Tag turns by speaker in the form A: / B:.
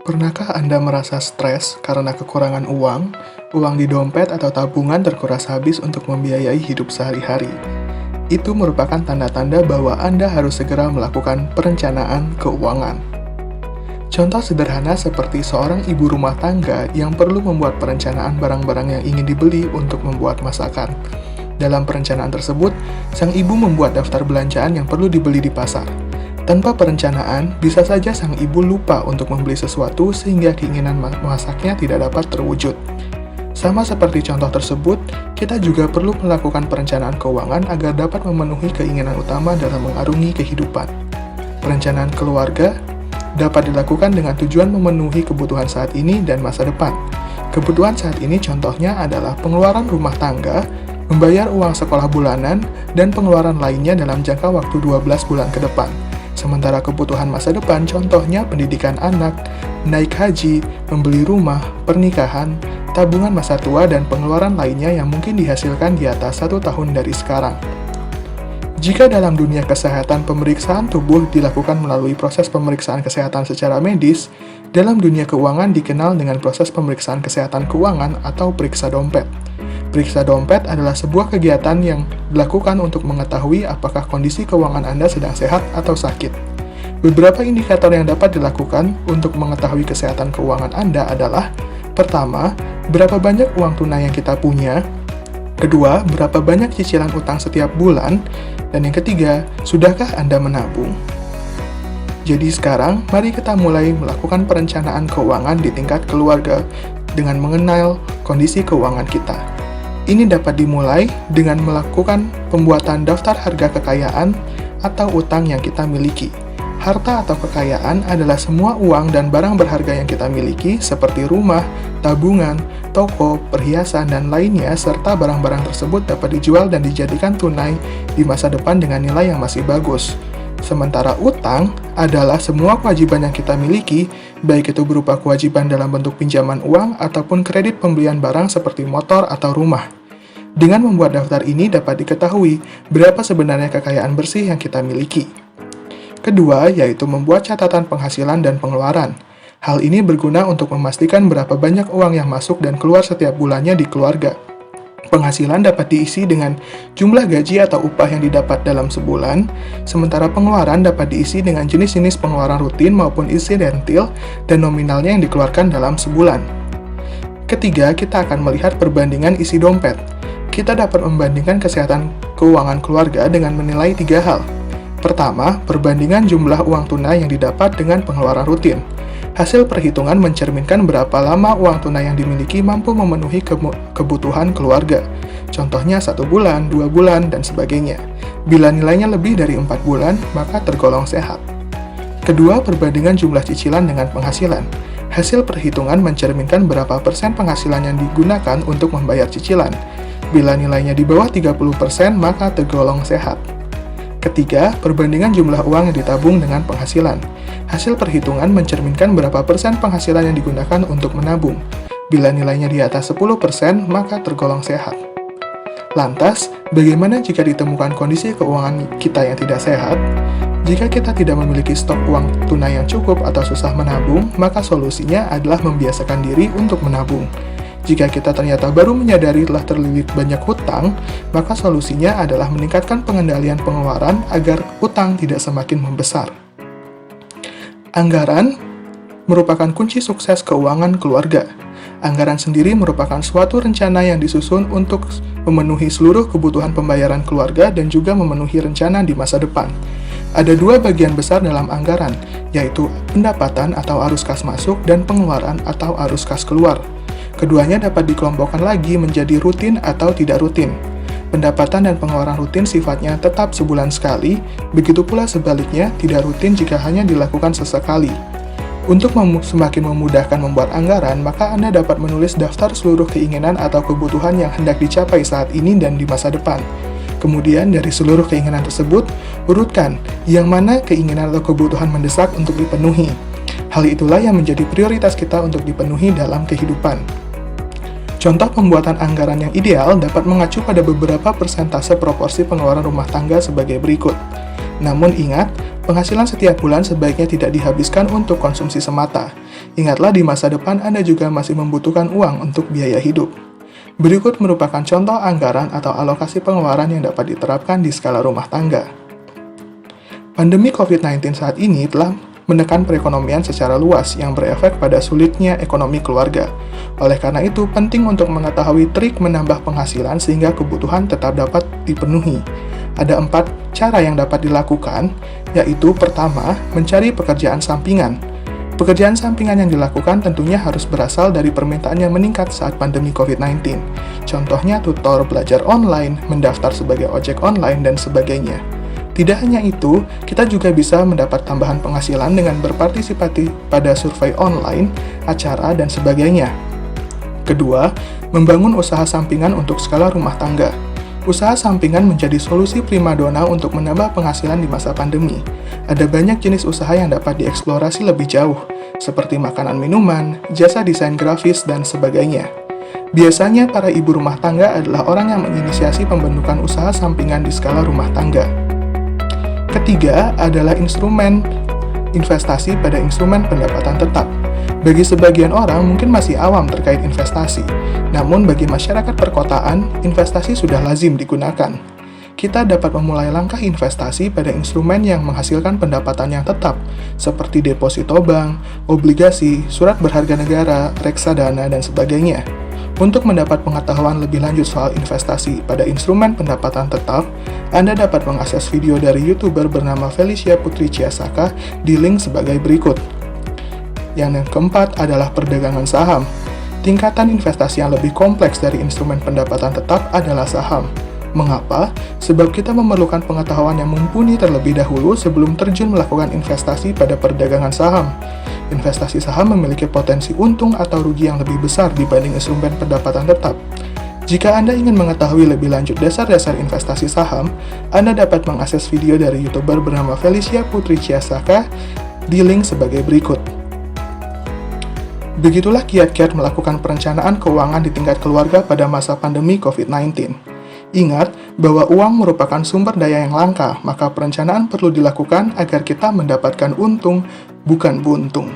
A: Pernahkah Anda merasa stres karena kekurangan uang? Uang di dompet atau tabungan terkuras habis untuk membiayai hidup sehari-hari. Itu merupakan tanda-tanda bahwa Anda harus segera melakukan perencanaan keuangan. Contoh sederhana seperti seorang ibu rumah tangga yang perlu membuat perencanaan barang-barang yang ingin dibeli untuk membuat masakan. Dalam perencanaan tersebut, sang ibu membuat daftar belanjaan yang perlu dibeli di pasar. Tanpa perencanaan, bisa saja sang ibu lupa untuk membeli sesuatu sehingga keinginan memasaknya tidak dapat terwujud. Sama seperti contoh tersebut, kita juga perlu melakukan perencanaan keuangan agar dapat memenuhi keinginan utama dalam mengarungi kehidupan. Perencanaan keluarga dapat dilakukan dengan tujuan memenuhi kebutuhan saat ini dan masa depan. Kebutuhan saat ini contohnya adalah pengeluaran rumah tangga, membayar uang sekolah bulanan, dan pengeluaran lainnya dalam jangka waktu 12 bulan ke depan. Sementara kebutuhan masa depan contohnya pendidikan anak, naik haji, membeli rumah, pernikahan, tabungan masa tua, dan pengeluaran lainnya yang mungkin dihasilkan di atas 1 tahun dari sekarang. Jika dalam dunia kesehatan pemeriksaan tubuh dilakukan melalui proses pemeriksaan kesehatan secara medis, dalam dunia keuangan dikenal dengan proses pemeriksaan kesehatan keuangan atau periksa dompet. Periksa dompet adalah sebuah kegiatan yang dilakukan untuk mengetahui apakah kondisi keuangan Anda sedang sehat atau sakit. Beberapa indikator yang dapat dilakukan untuk mengetahui kesehatan keuangan Anda adalah: pertama, berapa banyak uang tunai yang kita punya; kedua, berapa banyak cicilan utang setiap bulan; dan yang ketiga, sudahkah Anda menabung? Jadi sekarang, mari kita mulai melakukan perencanaan keuangan di tingkat keluarga dengan mengenal kondisi keuangan kita. Ini dapat dimulai dengan melakukan pembuatan daftar harga kekayaan atau utang yang kita miliki. Harta atau kekayaan adalah semua uang dan barang berharga yang kita miliki seperti rumah, tabungan, toko, perhiasan, dan lainnya, serta barang-barang tersebut dapat dijual dan dijadikan tunai di masa depan dengan nilai yang masih bagus. Sementara utang adalah semua kewajiban yang kita miliki, baik itu berupa kewajiban dalam bentuk pinjaman uang ataupun kredit pembelian barang seperti motor atau rumah. Dengan membuat daftar ini dapat diketahui berapa sebenarnya kekayaan bersih yang kita miliki. Kedua, yaitu membuat catatan penghasilan dan pengeluaran. Hal ini berguna untuk memastikan berapa banyak uang yang masuk dan keluar setiap bulannya di keluarga. Penghasilan dapat diisi dengan jumlah gaji atau upah yang didapat dalam sebulan, sementara pengeluaran dapat diisi dengan jenis-jenis pengeluaran rutin maupun insidentil dan nominalnya yang dikeluarkan dalam sebulan. Ketiga, kita akan melihat perbandingan isi dompet. Kita dapat membandingkan kesehatan keuangan keluarga dengan menilai 3 hal. Pertama, perbandingan jumlah uang tunai yang didapat dengan pengeluaran rutin. Hasil perhitungan mencerminkan berapa lama uang tunai yang dimiliki mampu memenuhi kebutuhan keluarga. Contohnya 1 bulan, 2 bulan, dan sebagainya. Bila nilainya lebih dari 4 bulan, maka tergolong sehat. Kedua, perbandingan jumlah cicilan dengan penghasilan. Hasil perhitungan mencerminkan berapa persen penghasilan yang digunakan untuk membayar cicilan. Bila nilainya di bawah 30%, maka tergolong sehat. Ketiga, perbandingan jumlah uang yang ditabung dengan penghasilan. Hasil perhitungan mencerminkan berapa persen penghasilan yang digunakan untuk menabung. Bila nilainya di atas 10%, maka tergolong sehat. Lantas, bagaimana jika ditemukan kondisi keuangan kita yang tidak sehat? Jika kita tidak memiliki stok uang tunai yang cukup atau susah menabung, maka solusinya adalah membiasakan diri untuk menabung. Jika kita ternyata baru menyadari telah terlilit banyak hutang, maka solusinya adalah meningkatkan pengendalian pengeluaran agar hutang tidak semakin membesar. Anggaran merupakan kunci sukses keuangan keluarga. Anggaran sendiri merupakan suatu rencana yang disusun untuk memenuhi seluruh kebutuhan pembayaran keluarga dan juga memenuhi rencana di masa depan. Ada 2 bagian besar dalam anggaran, yaitu pendapatan atau arus kas masuk dan pengeluaran atau arus kas keluar. Keduanya dapat dikelompokkan lagi menjadi rutin atau tidak rutin. Pendapatan dan pengeluaran rutin sifatnya tetap sebulan sekali, begitu pula sebaliknya tidak rutin jika hanya dilakukan sesekali. Untuk semakin memudahkan membuat anggaran, maka Anda dapat menulis daftar seluruh keinginan atau kebutuhan yang hendak dicapai saat ini dan di masa depan. Kemudian dari seluruh keinginan tersebut, urutkan yang mana keinginan atau kebutuhan mendesak untuk dipenuhi. Hal itulah yang menjadi prioritas kita untuk dipenuhi dalam kehidupan. Contoh pembuatan anggaran yang ideal dapat mengacu pada beberapa persentase proporsi pengeluaran rumah tangga sebagai berikut. Namun ingat, Penghasilan setiap bulan sebaiknya tidak dihabiskan untuk konsumsi semata. Ingatlah di masa depan Anda juga masih membutuhkan uang untuk biaya hidup. Berikut merupakan contoh anggaran atau alokasi pengeluaran yang dapat diterapkan di skala rumah tangga. Pandemi COVID-19 saat ini telah menekan perekonomian secara luas yang berefek pada sulitnya ekonomi keluarga. Oleh karena itu, penting untuk mengetahui trik menambah penghasilan sehingga kebutuhan tetap dapat dipenuhi. Ada 4 cara yang dapat dilakukan, yaitu pertama, mencari pekerjaan sampingan. Pekerjaan sampingan yang dilakukan tentunya harus berasal dari permintaan yang meningkat saat pandemi COVID-19. Contohnya tutor belajar online, mendaftar sebagai ojek online, dan sebagainya. Tidak hanya itu, kita juga bisa mendapat tambahan penghasilan dengan berpartisipasi pada survei online, acara, dan sebagainya. Kedua, membangun usaha sampingan untuk skala rumah tangga. Usaha sampingan menjadi solusi primadona untuk menambah penghasilan di masa pandemi. Ada banyak jenis usaha yang dapat dieksplorasi lebih jauh, seperti makanan minuman, jasa desain grafis, dan sebagainya. Biasanya para ibu rumah tangga adalah orang yang menginisiasi pembentukan usaha sampingan di skala rumah tangga. Ketiga adalah instrumen investasi pada instrumen pendapatan tetap. Bagi sebagian orang mungkin masih awam terkait investasi, namun bagi masyarakat perkotaan, investasi sudah lazim digunakan. Kita dapat memulai langkah investasi pada instrumen yang menghasilkan pendapatan yang tetap, seperti deposito bank, obligasi, surat berharga negara, reksadana, dan sebagainya. Untuk mendapat pengetahuan lebih lanjut soal investasi pada instrumen pendapatan tetap, Anda dapat mengakses video dari YouTuber bernama Felicia Putri Ciasaka di link sebagai berikut. Yang keempat adalah perdagangan saham. Tingkatan investasi yang lebih kompleks dari instrumen pendapatan tetap adalah saham. Mengapa? Sebab kita memerlukan pengetahuan yang mumpuni terlebih dahulu sebelum terjun melakukan investasi pada perdagangan saham. Investasi saham memiliki potensi untung atau rugi yang lebih besar dibanding instrumen pendapatan tetap. Jika Anda ingin mengetahui lebih lanjut dasar-dasar investasi saham, Anda dapat mengakses video dari YouTuber bernama Felicia Putri Ciasaka di link sebagai berikut. Begitulah kiat-kiat melakukan perencanaan keuangan di tingkat keluarga pada masa pandemi COVID-19. Ingat bahwa uang merupakan sumber daya yang langka, maka perencanaan perlu dilakukan agar kita mendapatkan untung, bukan buntung.